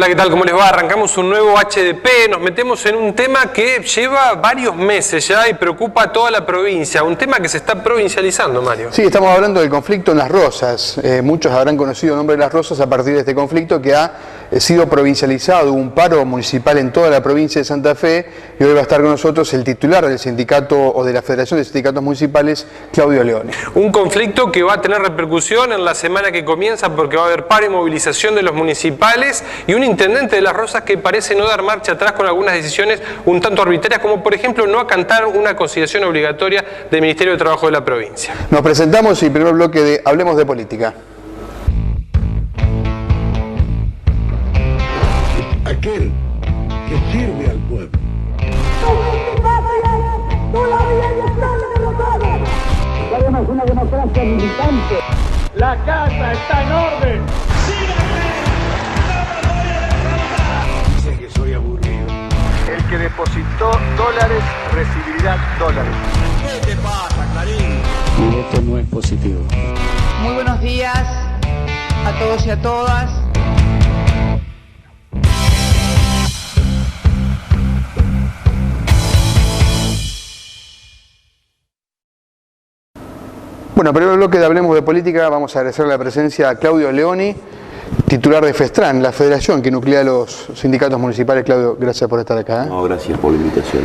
Hola, ¿qué tal? ¿Cómo les va? Arrancamos un nuevo HDP, nos metemos en un tema que lleva varios meses ya y preocupa a toda la provincia, un tema que se está provincializando, Mario. Sí, estamos hablando del conflicto en Las Rosas. Muchos habrán conocido el nombre de Las Rosas a partir de este conflicto que ha sido provincializado, un paro municipal en toda la provincia de Santa Fe, y hoy va a estar con nosotros el titular del sindicato o de la Federación de Sindicatos Municipales, Claudio Leoni. Un conflicto que va a tener repercusión en la semana que comienza porque va a haber paro y movilización de los municipales y un intendente de Las Rosas que parece no dar marcha atrás con algunas decisiones un tanto arbitrarias, como por ejemplo no acatar una conciliación obligatoria del Ministerio de Trabajo de la provincia. Nos presentamos y primer bloque de Hablemos de Política. Aquel que sirve al pueblo. Queremos una democracia militante. La casa está en orden. Dicen que soy aburrido. El que depositó dólares recibirá dólares. ¿Qué te pasa, Clarín? Mi voto no es positivo. Muy buenos días a todos y a todas. Bueno, primer bloque de Hablemos de Política, vamos a agradecer la presencia a Claudio Leoni, titular de FESTRAN, la federación que nuclea los sindicatos municipales. Claudio, gracias por estar acá. No, gracias por la invitación.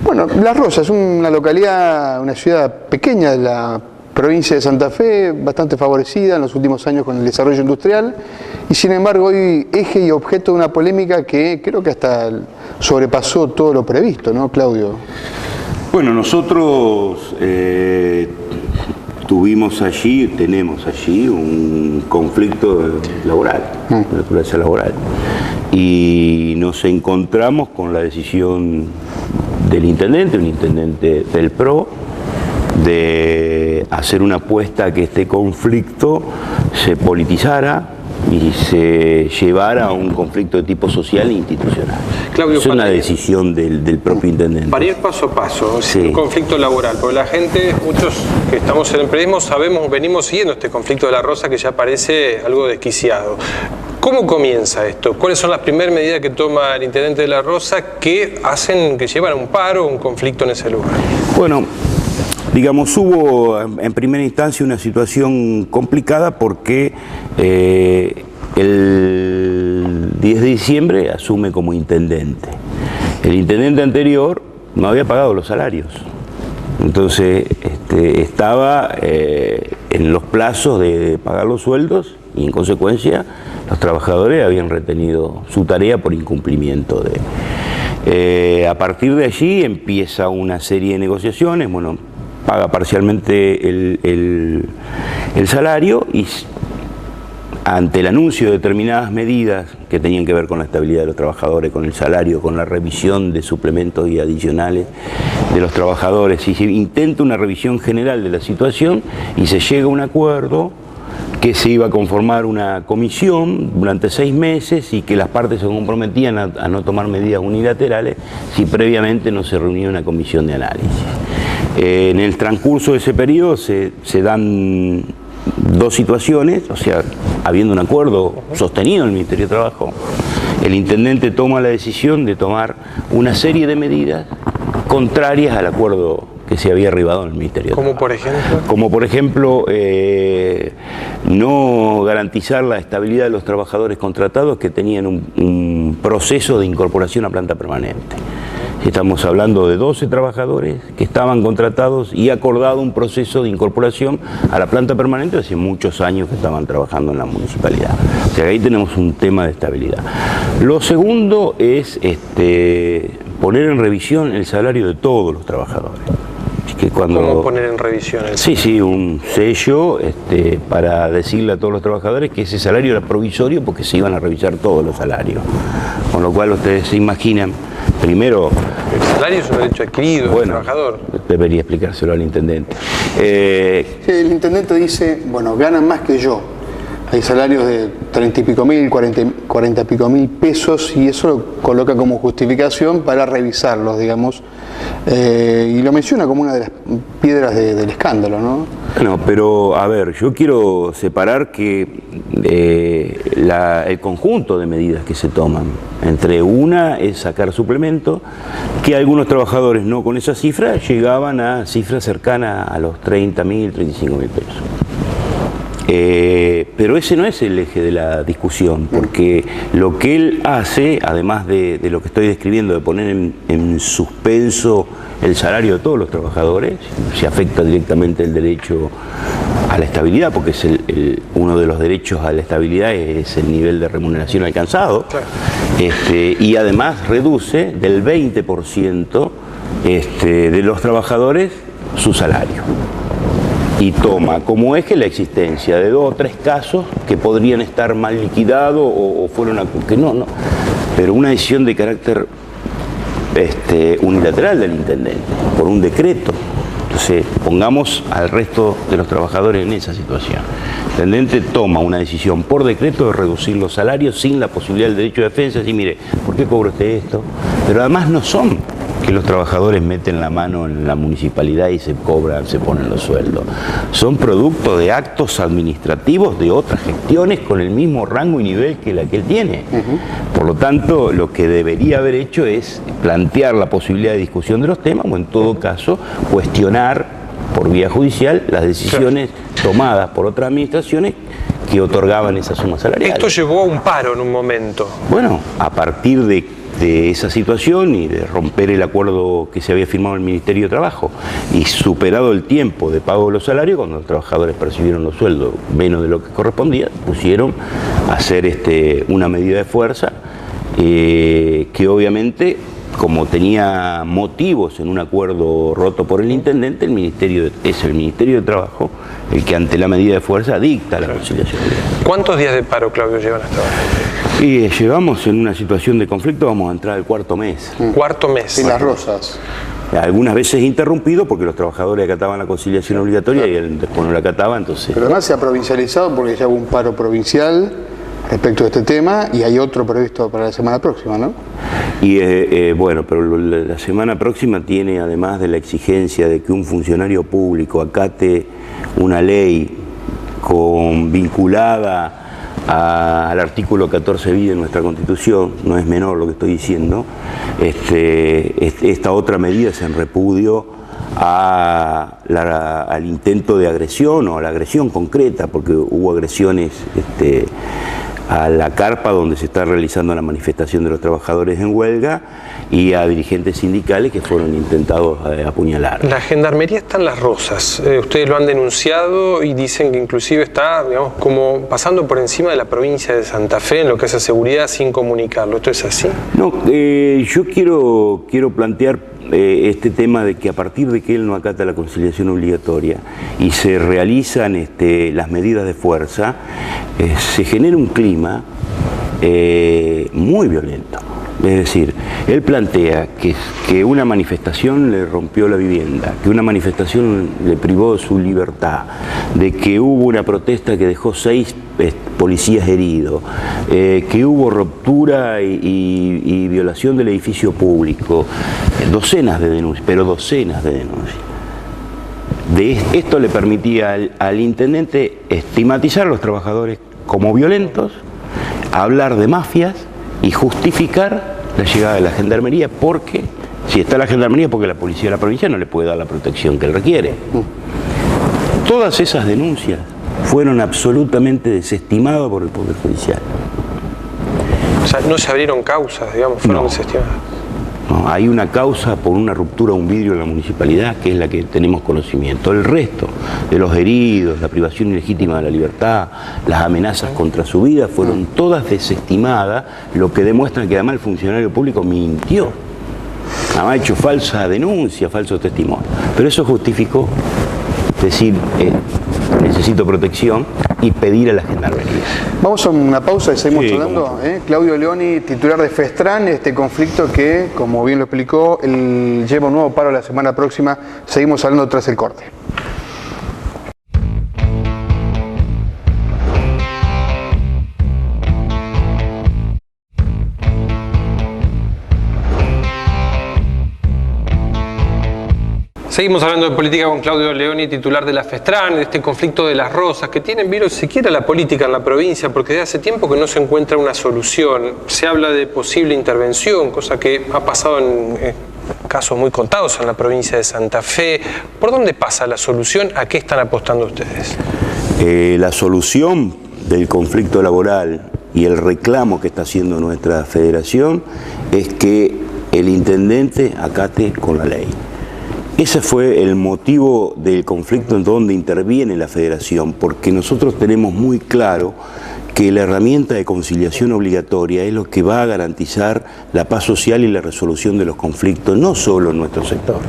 Bueno, Las Rosas es una localidad, una ciudad pequeña de la provincia de Santa Fe, bastante favorecida en los últimos años con el desarrollo industrial, y sin embargo hoy eje y objeto de una polémica que creo que hasta sobrepasó todo lo previsto, ¿no, Claudio? Bueno, nosotros tenemos allí un conflicto laboral, de naturaleza laboral, y nos encontramos con la decisión del intendente, un intendente del PRO, de hacer una apuesta a que este conflicto se politizara y se llevara a un conflicto de tipo social e institucional. Claudio, es una decisión del propio intendente. Para ir paso a paso, sí. Un conflicto laboral, porque la gente, muchos que estamos en el periodismo sabemos, venimos siguiendo este conflicto de La Rosa que ya parece algo desquiciado. ¿Cómo comienza esto? ¿Cuáles son las primeras medidas que toma el intendente de La Rosa que llevan a un paro o un conflicto en ese lugar? Bueno, digamos, hubo en primera instancia una situación complicada porque el 10 de diciembre asume como intendente. El intendente anterior no había pagado los salarios, entonces estaba en los plazos de pagar los sueldos y en consecuencia los trabajadores habían retenido su tarea por incumplimiento de... a partir de allí empieza una serie de negociaciones, bueno, paga parcialmente el salario y ante el anuncio de determinadas medidas que tenían que ver con la estabilidad de los trabajadores, con el salario, con la revisión de suplementos y adicionales de los trabajadores, y se intenta una revisión general de la situación y se llega a un acuerdo que se iba a conformar una comisión durante 6 meses y que las partes se comprometían a no tomar medidas unilaterales si previamente no se reunía una comisión de análisis. En el transcurso de ese periodo se dan dos situaciones, o sea, habiendo un acuerdo sostenido en el Ministerio de Trabajo, el intendente toma la decisión de tomar una serie de medidas contrarias al acuerdo que se había arribado en el Ministerio de Trabajo. ¿Cómo por ejemplo? Como por ejemplo, no garantizar la estabilidad de los trabajadores contratados que tenían un proceso de incorporación a planta permanente. Estamos hablando de 12 trabajadores que estaban contratados y acordado un proceso de incorporación a la planta permanente hace muchos años que estaban trabajando en la municipalidad. O sea, ahí tenemos un tema de estabilidad. Lo segundo es poner en revisión el salario de todos los trabajadores. ¿Cómo poner en revisión el salario? Sí, un sello para decirle a todos los trabajadores que ese salario era provisorio porque se iban a revisar todos los salarios. Con lo cual ustedes se imaginan, primero... El salario es un derecho adquirido del trabajador. Debería explicárselo al intendente. El intendente dice, bueno, ganan más que yo. Hay salarios de 30 y pico mil, 40 y pico mil pesos, y eso lo coloca como justificación para revisarlos, digamos. Y lo menciona como una de las piedras del escándalo, ¿no? No, pero a ver, yo quiero separar que el conjunto de medidas que se toman. Entre una es sacar suplemento, que algunos trabajadores no con esa cifra llegaban a cifras cercanas a los 30.000, 35.000 pesos. Pero ese no es el eje de la discusión, porque lo que él hace, además de lo que estoy describiendo, de poner en suspenso el salario de todos los trabajadores, se afecta directamente el derecho a la estabilidad, porque es uno de los derechos a la estabilidad es el nivel de remuneración alcanzado, claro. Y además reduce del 20% de los trabajadores su salario. Y toma como eje la existencia de 2 o 3 casos que podrían estar mal liquidados o fueron que no, pero una decisión de carácter unilateral del intendente, por un decreto. Entonces, pongamos al resto de los trabajadores en esa situación. El intendente toma una decisión por decreto de reducir los salarios sin la posibilidad del derecho de defensa, así, mire, ¿por qué cobra usted esto? Pero además no son que los trabajadores meten la mano en la municipalidad y se cobran, se ponen los sueldos. Son producto de actos administrativos de otras gestiones con el mismo rango y nivel que la que él tiene. Por lo tanto, lo que debería haber hecho es plantear la posibilidad de discusión de los temas o en todo caso cuestionar por vía judicial las decisiones tomadas por otras administraciones que otorgaban esa suma salarial. Esto llevó a un paro en un momento. Bueno, a partir de esa situación y de romper el acuerdo que se había firmado en el Ministerio de Trabajo y superado el tiempo de pago de los salarios, cuando los trabajadores percibieron los sueldos menos de lo que correspondía, pusieron a hacer una medida de fuerza que obviamente, como tenía motivos en un acuerdo roto por el intendente, es el Ministerio de Trabajo el que ante la medida de fuerza dicta la conciliación. ¿Cuántos días de paro, Claudio, llevan hasta ahora? Y llevamos en una situación de conflicto, vamos a entrar al 4.º mes. ¿Cuarto mes? En Las Rosas. Algunas veces interrumpido porque los trabajadores acataban la conciliación obligatoria y él después no la acataba, entonces... Pero además se ha provincializado porque ya hubo un paro provincial respecto a este tema y hay otro previsto para la semana próxima, ¿no? Y bueno, pero la semana próxima tiene, además de la exigencia de que un funcionario público acate una ley vinculada al artículo 14 bis de nuestra Constitución, no es menor lo que estoy diciendo, esta otra medida es en repudio al intento de agresión o a la agresión concreta, porque hubo agresiones a la carpa donde se está realizando la manifestación de los trabajadores en huelga y a dirigentes sindicales que fueron intentados apuñalar. La Gendarmería está en Las Rosas. Ustedes lo han denunciado y dicen que inclusive está, digamos, como pasando por encima de la provincia de Santa Fe en lo que hace seguridad sin comunicarlo. ¿Esto es así? No, yo quiero plantear este tema de que a partir de que él no acata la conciliación obligatoria y se realizan las medidas de fuerza, se genera un clima muy violento. Es decir, él plantea que una manifestación le rompió la vivienda, que una manifestación le privó de su libertad, de que hubo una protesta que dejó 6 policías heridos, que hubo ruptura y violación del edificio público, docenas de denuncias, pero docenas de denuncias. Esto le permitía al intendente estigmatizar a los trabajadores como violentos, hablar de mafias y justificar la llegada de la Gendarmería, porque si está la Gendarmería, porque la policía de la provincia no le puede dar la protección que él requiere. Todas esas denuncias fueron absolutamente desestimadas por el Poder Judicial. O sea, no se abrieron causas, digamos, fueron desestimadas. No, hay una causa por una ruptura de un vidrio en la municipalidad, que es la que tenemos conocimiento. El resto de los heridos, la privación ilegítima de la libertad, las amenazas contra su vida, fueron todas desestimadas, lo que demuestra que además el funcionario público mintió. Ha hecho falsa denuncia, falso testimonio. Pero eso justificó decir, necesito protección y pedir a la Gendarmería. Vamos a una pausa y seguimos hablando. Claudio Leoni, titular de Festran, este conflicto que, como bien lo explicó, él lleva un nuevo paro la semana próxima. Seguimos hablando tras el corte. Seguimos hablando de política con Claudio Leoni, titular de la FESTRAN, de este conflicto de las Rosas, que tiene en vilo siquiera la política en la provincia, porque desde hace tiempo que no se encuentra una solución. Se habla de posible intervención, cosa que ha pasado en casos muy contados en la provincia de Santa Fe. ¿Por dónde pasa la solución? ¿A qué están apostando ustedes? La solución del conflicto laboral y el reclamo que está haciendo nuestra federación es que el intendente acate con la ley. Ese fue el motivo del conflicto en donde interviene la federación, porque nosotros tenemos muy claro que la herramienta de conciliación obligatoria es lo que va a garantizar la paz social y la resolución de los conflictos, no solo en nuestro sector,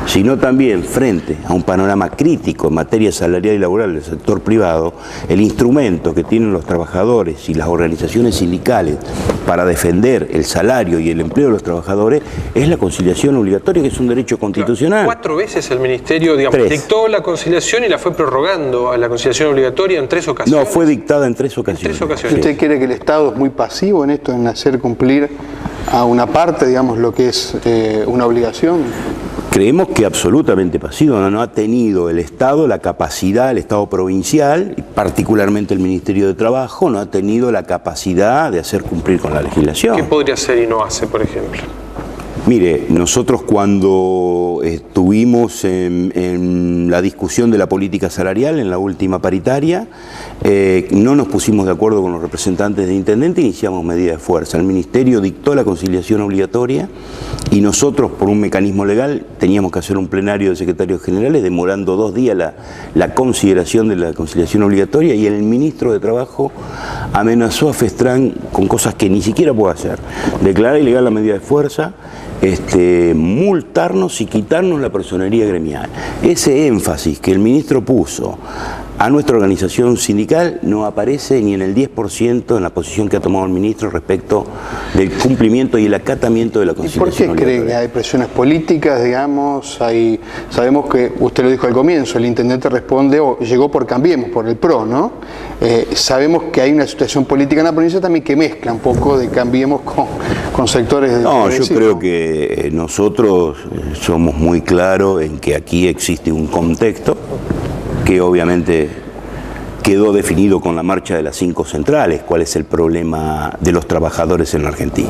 sino también frente a un panorama crítico en materia salarial y laboral del sector privado. El instrumento que tienen los trabajadores y las organizaciones sindicales para defender el salario y el empleo de los trabajadores es la conciliación obligatoria, que es un derecho constitucional. 4 veces el Ministerio, digamos, dictó la conciliación y la fue prorrogando a la conciliación obligatoria en 3 ocasiones. No, fue dictada en 3 ocasiones. ¿Usted cree que el Estado es muy pasivo en esto, en hacer cumplir a una parte, digamos, lo que es una obligación? Creemos que absolutamente pasivo. No ha tenido el Estado la capacidad, el Estado provincial, y particularmente el Ministerio de Trabajo, no ha tenido la capacidad de hacer cumplir con la legislación. ¿Qué podría hacer y no hace, por ejemplo? Mire, nosotros cuando estuvimos en la discusión de la política salarial en la última paritaria, no nos pusimos de acuerdo con los representantes de intendente, iniciamos medidas de fuerza. El Ministerio dictó la conciliación obligatoria y nosotros, por un mecanismo legal, teníamos que hacer un plenario de secretarios generales, demorando 2 días la consideración de la conciliación obligatoria, y el ministro de Trabajo amenazó a FESTRAN con cosas que ni siquiera puede hacer. Declarar ilegal la medida de fuerza, multarnos y quitarnos la personería gremial. Ese énfasis que el ministro puso a nuestra organización sindical no aparece ni en el 10% en la posición que ha tomado el ministro respecto del cumplimiento y el acatamiento de la conciliación obligatoria. ¿Por qué cree que hay presiones políticas, digamos? Sabemos que, usted lo dijo al comienzo, el intendente responde o llegó por Cambiemos, por el PRO, ¿no? Sabemos que hay una situación política en la provincia también que mezcla un poco de Cambiemos con sectores de... No, yo creo que nosotros somos muy claros en que aquí existe un contexto que obviamente quedó definido con la marcha de las 5 centrales, cuál es el problema de los trabajadores en la Argentina.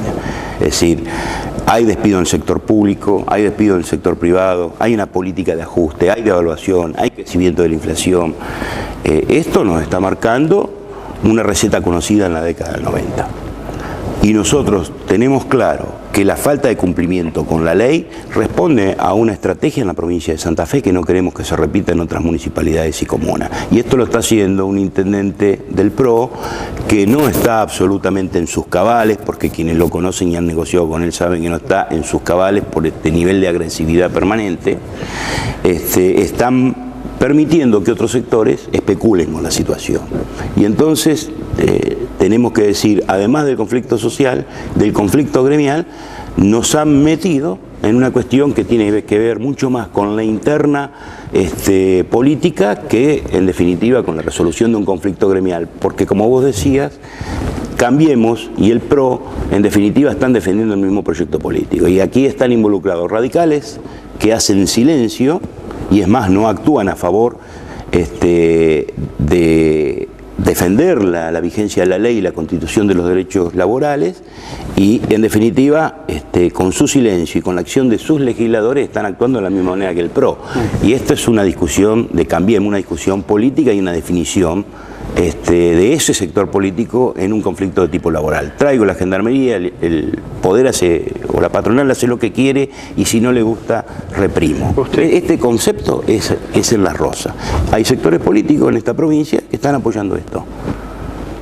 Es decir, hay despido en el sector público, hay despido en el sector privado, hay una política de ajuste, hay devaluación, hay crecimiento de la inflación. Esto nos está marcando una receta conocida en la década del 90. Y nosotros tenemos claro que la falta de cumplimiento con la ley responde a una estrategia en la provincia de Santa Fe que no queremos que se repita en otras municipalidades y comunas. Y esto lo está haciendo un intendente del PRO que no está absolutamente en sus cabales, porque quienes lo conocen y han negociado con él saben que no está en sus cabales por este nivel de agresividad permanente. Están permitiendo que otros sectores especulen con la situación. Y entonces tenemos que decir, además del conflicto social, del conflicto gremial, nos han metido en una cuestión que tiene que ver mucho más con la interna política que, en definitiva, con la resolución de un conflicto gremial. Porque, como vos decías, Cambiemos y el PRO, en definitiva, están defendiendo el mismo proyecto político. Y aquí están involucrados radicales que hacen silencio, y es más, no actúan a favor de defender la vigencia de la ley y la constitución de los derechos laborales, y en definitiva con su silencio y con la acción de sus legisladores están actuando de la misma manera que el PRO. Y esta es una discusión de Cambiemos, una discusión política y una definición de ese sector político en un conflicto de tipo laboral. Traigo la gendarmería, el poder hace, o la patronal hace lo que quiere, y si no le gusta, reprimo. Este concepto es en La Rosa. Hay sectores políticos en esta provincia que están apoyando esto.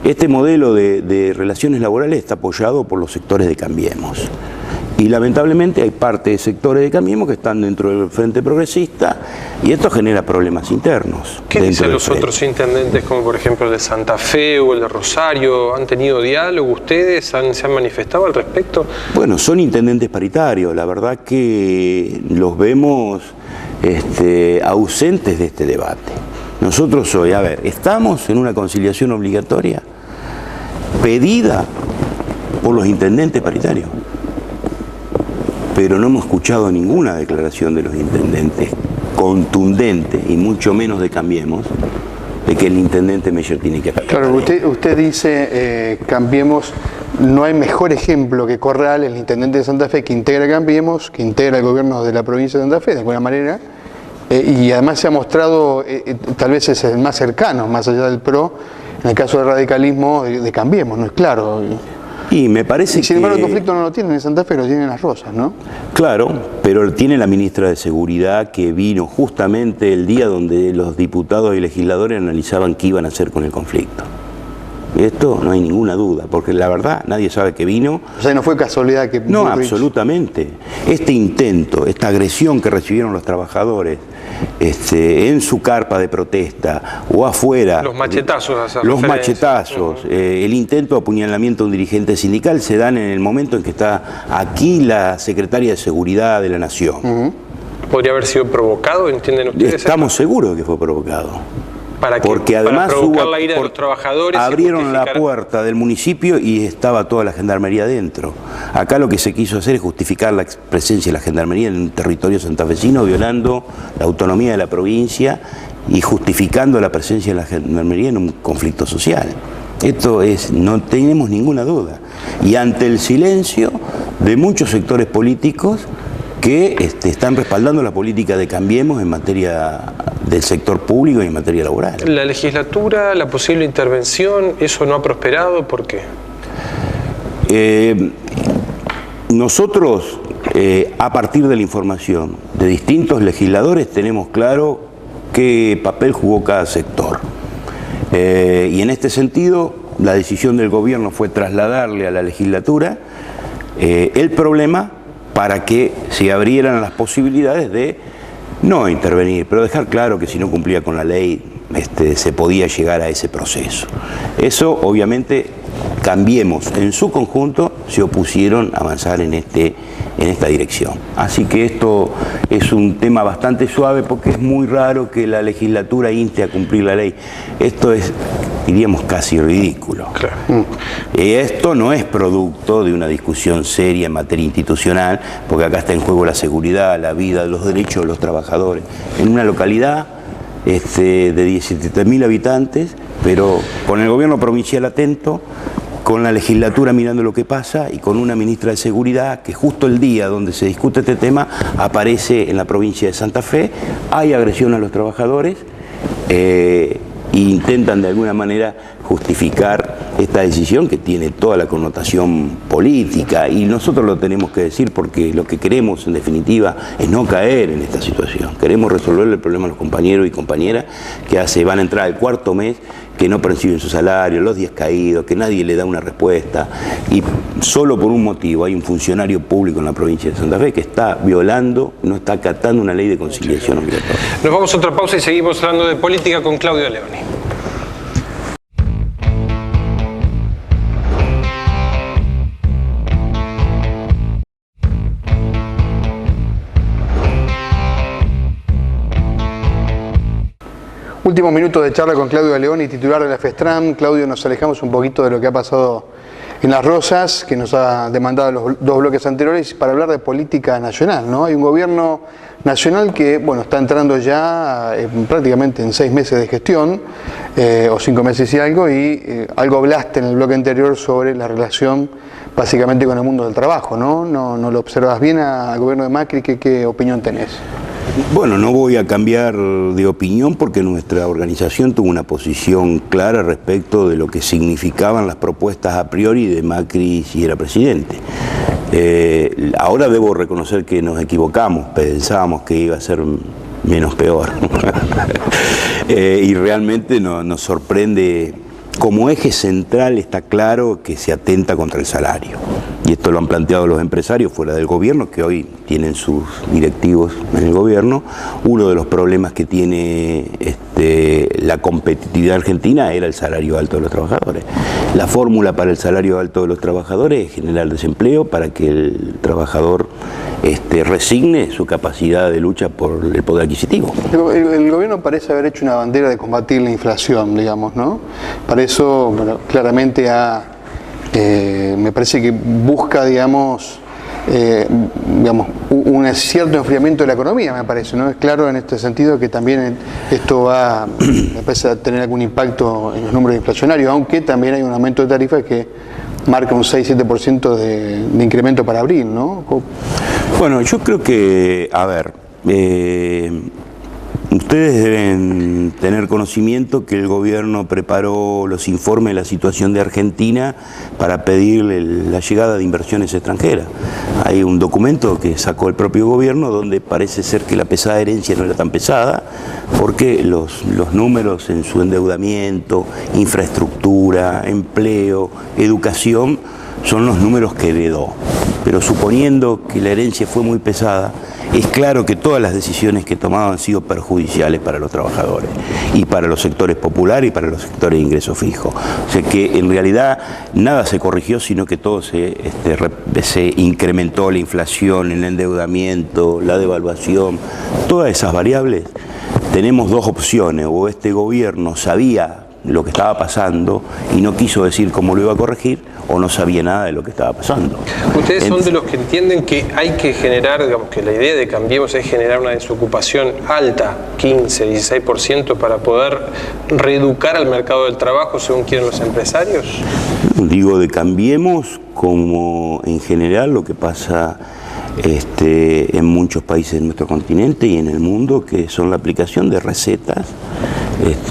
Este modelo de relaciones laborales está apoyado por los sectores de Cambiemos. Y lamentablemente hay parte de sectores de Cambiemos que están dentro del Frente Progresista, y esto genera problemas internos. ¿Qué dicen los otros intendentes, como por ejemplo el de Santa Fe o el de Rosario? ¿Han tenido diálogo ustedes? ¿Se han manifestado al respecto? Bueno, son intendentes paritarios. La verdad que los vemos ausentes de este debate. Nosotros hoy, estamos en una conciliación obligatoria pedida por los intendentes paritarios, pero no hemos escuchado ninguna declaración de los intendentes contundente y mucho menos de Cambiemos de que el intendente Meyer tiene que acatar. Claro, usted dice, Cambiemos, no hay mejor ejemplo que Corral, el intendente de Santa Fe, que integra Cambiemos, que integra el gobierno de la provincia de Santa Fe, de alguna manera, y además se ha mostrado, tal vez es el más cercano, más allá del PRO, en el caso del radicalismo de Cambiemos, ¿no es claro? Y me parece sin embargo, el conflicto no lo tienen en Santa Fe, lo tienen en Las Rosas, ¿no? Claro, pero tiene la ministra de Seguridad que vino justamente el día donde los diputados y legisladores analizaban qué iban a hacer con el conflicto. Esto no hay ninguna duda, porque la verdad nadie sabe que vino. O sea, no fue casualidad que... No, absolutamente. Este intento, esta agresión que recibieron los trabajadores en su carpa de protesta o afuera... Los machetazos. Los machetazos, el intento de apuñalamiento de un dirigente sindical se dan en el momento en que está aquí la secretaria de Seguridad de la Nación. ¿Podría haber sido provocado, entienden ustedes? Estamos seguros de que fue provocado. Porque además para provocar la ira de los trabajadores, abrieron la puerta del municipio y estaba toda la gendarmería dentro. Acá lo que se quiso hacer es justificar la presencia de la gendarmería en un territorio santafesino, violando la autonomía de la provincia y justificando la presencia de la gendarmería en un conflicto social. Esto es, no tenemos ninguna duda. Y ante el silencio de muchos sectores políticos que están respaldando la política de Cambiemos en materia del sector público y en materia laboral. La legislatura, la posible intervención, ¿eso no ha prosperado? ¿Por qué? Nosotros, a partir de la información de distintos legisladores, tenemos claro qué papel jugó cada sector. Y en este sentido, la decisión del gobierno fue trasladarle a la legislatura el problema para que se abrieran las posibilidades de no intervenir, pero dejar claro que si no cumplía con la ley se podía llegar a ese proceso. Eso obviamente Cambiemos en su conjunto se opusieron a avanzar en esta dirección. Así que esto es un tema bastante suave porque es muy raro que la legislatura inste a cumplir la ley. Esto es, diríamos, casi ridículo. Claro. Esto no es producto de una discusión seria en materia institucional, porque acá está en juego la seguridad, la vida, los derechos de los trabajadores. En una localidad de 17.000 habitantes, pero con el gobierno provincial atento, con la legislatura mirando lo que pasa y con una ministra de Seguridad que justo el día donde se discute este tema aparece en la provincia de Santa Fe, hay agresión a los trabajadores e intentan de alguna manera justificar esta decisión que tiene toda la connotación política y nosotros lo tenemos que decir porque lo que queremos en definitiva es no caer en esta situación. Queremos resolver el problema a los compañeros y compañeras que van a entrar al cuarto mes, que no perciben su salario, los días caídos, que nadie le da una respuesta y solo por un motivo hay un funcionario público en la provincia de Santa Fe que está violando, no está acatando una ley de conciliación obligatoria. Nos vamos a otra pausa y seguimos hablando de política con Claudio Leoni. Últimos minutos de charla con Claudio Leoni, titular de la FESTRAM. Claudio, nos alejamos un poquito de lo que ha pasado en Las Rosas, que nos ha demandado los dos bloques anteriores, para hablar de política nacional, ¿no? Hay un gobierno nacional que, bueno, está entrando ya prácticamente en 6 meses de gestión, o 5 meses y algo, algo hablaste en el bloque anterior sobre la relación básicamente con el mundo del trabajo, ¿no? ¿No lo observas bien al gobierno de Macri? ¿Qué opinión tenés? Bueno, no voy a cambiar de opinión porque nuestra organización tuvo una posición clara respecto de lo que significaban las propuestas a priori de Macri si era presidente. Ahora debo reconocer que nos equivocamos, pensábamos que iba a ser menos peor. Y realmente nos sorprende. Como eje central está claro que se atenta contra el salario. Y esto lo han planteado los empresarios fuera del gobierno, que hoy tienen sus directivos en el gobierno. Uno de los problemas que tiene la competitividad argentina era el salario alto de los trabajadores. La fórmula para el salario alto de los trabajadores es generar desempleo para que el trabajador resigne su capacidad de lucha por el poder adquisitivo. El gobierno parece haber hecho una bandera de combatir la inflación, digamos, ¿no? Para eso, bueno, claramente me parece que busca, digamos, digamos, un cierto enfriamiento de la economía, me parece, ¿no? Es claro en este sentido que también esto va, me parece, a tener algún impacto en los números inflacionarios, aunque también hay un aumento de tarifas que marca un 6-7% de incremento para abril, ¿no? Bueno, yo creo que, a ver, ustedes deben tener conocimiento que el gobierno preparó los informes de la situación de Argentina para pedirle la llegada de inversiones extranjeras. Hay un documento que sacó el propio gobierno donde parece ser que la pesada herencia no era tan pesada, porque los números en su endeudamiento, infraestructura, empleo, educación, son los números que heredó. Pero suponiendo que la herencia fue muy pesada, es claro que todas las decisiones que tomaba han sido perjudiciales para los trabajadores y para los sectores populares y para los sectores de ingreso fijo. O sea que en realidad nada se corrigió, sino que todo se incrementó, la inflación, el endeudamiento, la devaluación, todas esas variables. Tenemos dos opciones: o este gobierno sabía lo que estaba pasando y no quiso decir cómo lo iba a corregir, o no sabía nada de lo que estaba pasando. Ustedes son de los que entienden que hay que generar, digamos, que la idea de Cambiemos es generar una desocupación alta, 15, 16%, para poder reeducar al mercado del trabajo según quieren los empresarios. Digo de Cambiemos como en general lo que pasa en muchos países de nuestro continente y en el mundo, que son la aplicación de recetas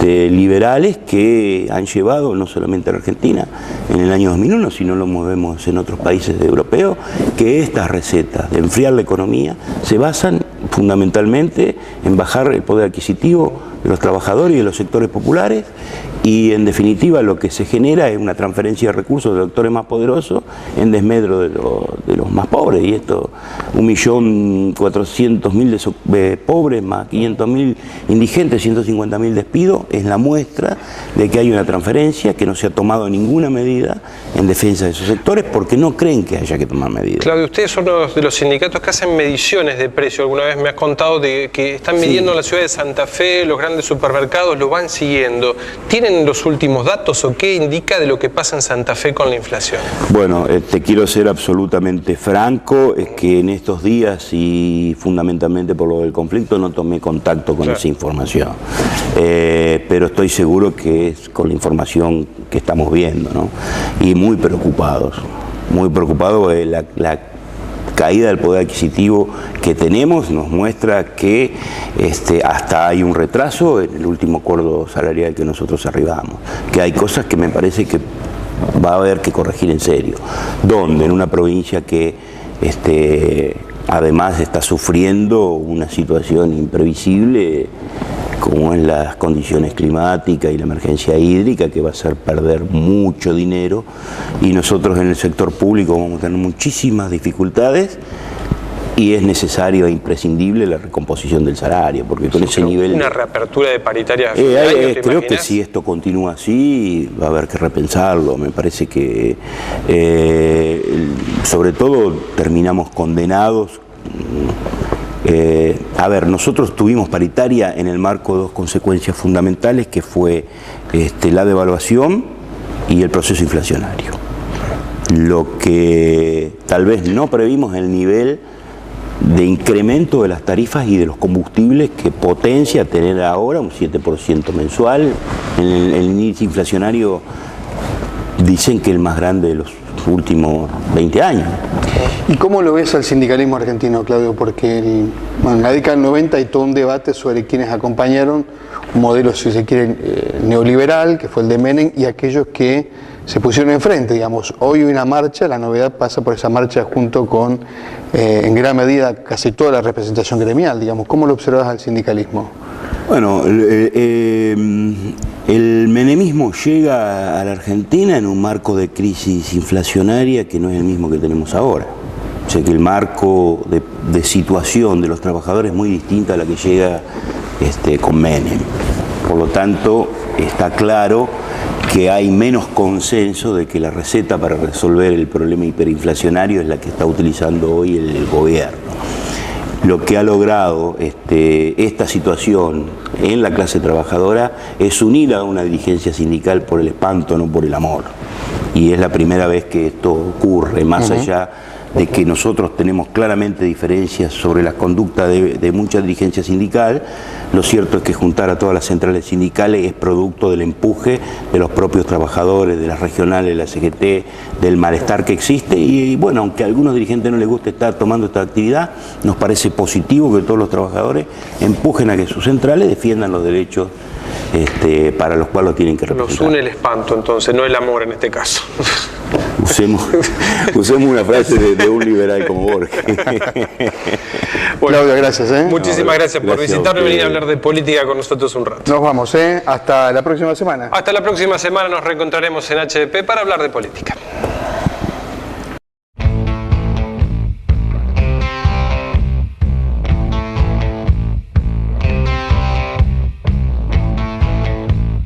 liberales que han llevado no solamente a la Argentina en el año 2001, sino lo movemos en otros países europeos, que estas recetas de enfriar la economía se basan fundamentalmente en bajar el poder adquisitivo de los trabajadores y de los sectores populares, y en definitiva lo que se genera es una transferencia de recursos de los sectores más poderosos en desmedro de los más pobres, y esto 1.400.000 pobres más 500.000 indigentes, 150.000 despidos, es la muestra de que hay una transferencia, que no se ha tomado ninguna medida en defensa de esos sectores porque no creen que haya que tomar medidas. Claudio, ustedes son uno de los sindicatos que hacen mediciones de precio. Alguna vez me has contado de que están midiendo en la ciudad de Santa Fe, los grandes supermercados lo van siguiendo. ¿Tienen los últimos datos o qué indica de lo que pasa en Santa Fe con la inflación? Bueno, te quiero ser absolutamente franco, es que en estos días y fundamentalmente por lo del conflicto no tomé contacto con esa información, pero estoy seguro que es con la información que estamos viendo, ¿no? Y muy preocupados, la caída del poder adquisitivo que tenemos nos muestra que hasta hay un retraso en el último acuerdo salarial que nosotros arribamos, que hay cosas que me parece que va a haber que corregir en serio. ¿Dónde? En una provincia que además está sufriendo una situación imprevisible como es las condiciones climáticas y la emergencia hídrica, que va a hacer perder mucho dinero, y nosotros en el sector público vamos a tener muchísimas dificultades, y es necesario e imprescindible la recomposición del salario, porque con ese nivel... Una reapertura de paritarias. Creo que si esto continúa así, va a haber que repensarlo. Me parece que, sobre todo, terminamos condenados. Nosotros tuvimos paritaria en el marco de dos consecuencias fundamentales, que fue la devaluación y el proceso inflacionario. Lo que tal vez no previmos el nivel de incremento de las tarifas y de los combustibles que potencia tener ahora un 7% mensual. El índice inflacionario dicen que el más grande de los últimos 20 años. ¿Y cómo lo ves al sindicalismo argentino, Claudio? Porque en la década del 90 hay todo un debate sobre quienes acompañaron un modelo, si se quiere, neoliberal, que fue el de Menem, y aquellos que se pusieron enfrente, digamos. Hoy hay una marcha, la novedad pasa por esa marcha junto con, en gran medida, casi toda la representación gremial, digamos. ¿Cómo lo observas al sindicalismo? Bueno, el menemismo llega a la Argentina en un marco de crisis inflacionaria que no es el mismo que tenemos ahora. O sea que el marco de situación de los trabajadores es muy distinta a la que llega con Menem. Por lo tanto, está claro que hay menos consenso de que la receta para resolver el problema hiperinflacionario es la que está utilizando hoy el gobierno. Lo que ha logrado esta situación en la clase trabajadora es unir a una dirigencia sindical por el espanto, no por el amor. Y es la primera vez que esto ocurre, más allá de que nosotros tenemos claramente diferencias sobre la conducta de mucha dirigencia sindical. Lo cierto es que juntar a todas las centrales sindicales es producto del empuje de los propios trabajadores, de las regionales, de la CGT, del malestar que existe y bueno, aunque a algunos dirigentes no les guste estar tomando esta actividad, nos parece positivo que todos los trabajadores empujen a que sus centrales defiendan los derechos para los cuales lo tienen que representar. Nos une el espanto, entonces, no el amor en este caso. Usemos una frase de un liberal como Borges. Bueno, Claudio, gracias. Muchísimas gracias por visitarnos y venir a hablar de política con nosotros un rato. Nos vamos, hasta la próxima semana. Hasta la próxima semana nos reencontraremos en HDP para hablar de política.